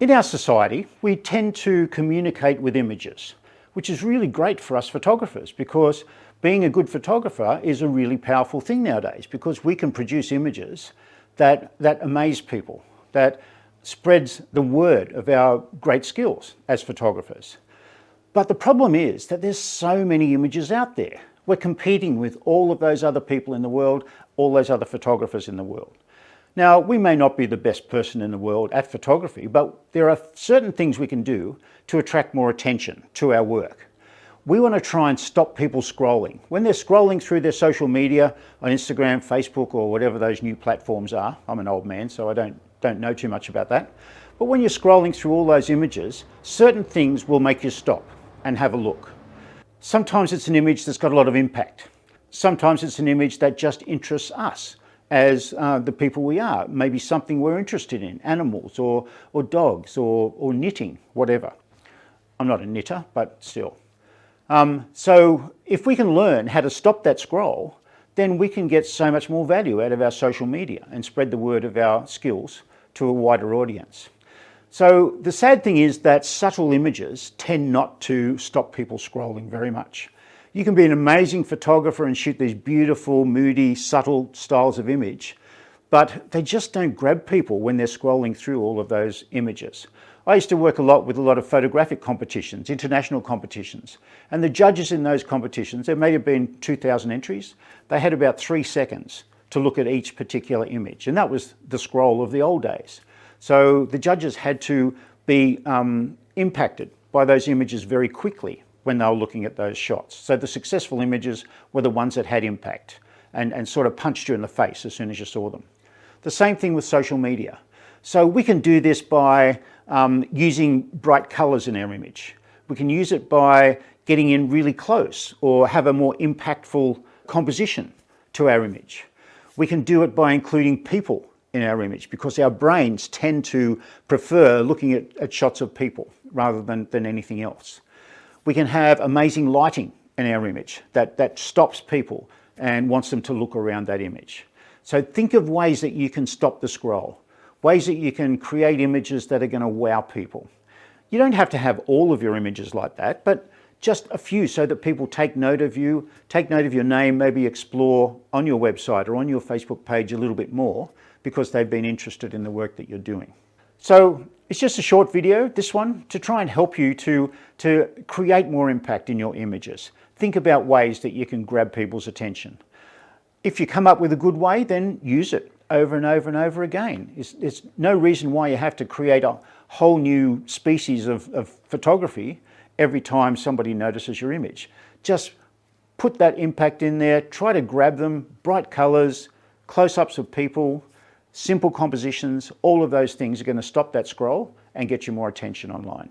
In our society, we tend to communicate with images, which is really great for us photographers because being a good photographer is a really powerful thing nowadays because we can produce images that amaze people, that spreads the word of our great skills as photographers. But the problem is that there's so many images out there. We're competing with all of those other people in the world, all those other photographers in the world. Now, we may not be the best person in the world at photography, but there are certain things we can do to attract more attention to our work. We want to try and stop people scrolling. When they're scrolling through their social media on Instagram, Facebook, or whatever those new platforms are, I'm an old man, so I don't know too much about that. But when you're scrolling through all those images, certain things will make you stop and have a look. Sometimes it's an image that's got a lot of impact. Sometimes it's an image that just interests us as the people we are, maybe something we're interested in, animals or dogs or knitting, whatever. I'm not a knitter, but still. So if we can learn how to stop that scroll, then we can get so much more value out of our social media and spread the word of our skills to a wider audience. So the sad thing is that subtle images tend not to stop people scrolling very much. You can be an amazing photographer and shoot these beautiful, moody, subtle styles of image, but they just don't grab people when they're scrolling through all of those images. I used to work a lot with a lot of photographic competitions, international competitions, and the judges in those competitions, there may have been 2,000 entries, they had about 3 seconds to look at each particular image, and that was the scroll of the old days. So the judges had to be impacted by those images very quickly when they were looking at those shots. So the successful images were the ones that had impact and sort of punched you in the face as soon as you saw them. The same thing with social media. So we can do this by using bright colours in our image. We can use it by getting in really close or have a more impactful composition to our image. We can do it by including people in our image because our brains tend to prefer looking at shots of people rather than anything else. We can have amazing lighting in our image that stops people and wants them to look around that image. So think of ways that you can stop the scroll, ways that you can create images that are going to wow people. You don't have to have all of your images like that, but just a few so that people take note of you, take note of your name, maybe explore on your website or on your Facebook page a little bit more because they've been interested in the work that you're doing. So it's just a short video, this one, to try and help you to create more impact in your images. Think about ways that you can grab people's attention. If you come up with a good way, then use it over and over and over again. There's no reason why you have to create a whole new species of photography every time somebody notices your image. Just put that impact in there, try to grab them, bright colours, close-ups of people, simple compositions, all of those things are going to stop that scroll and get you more attention online.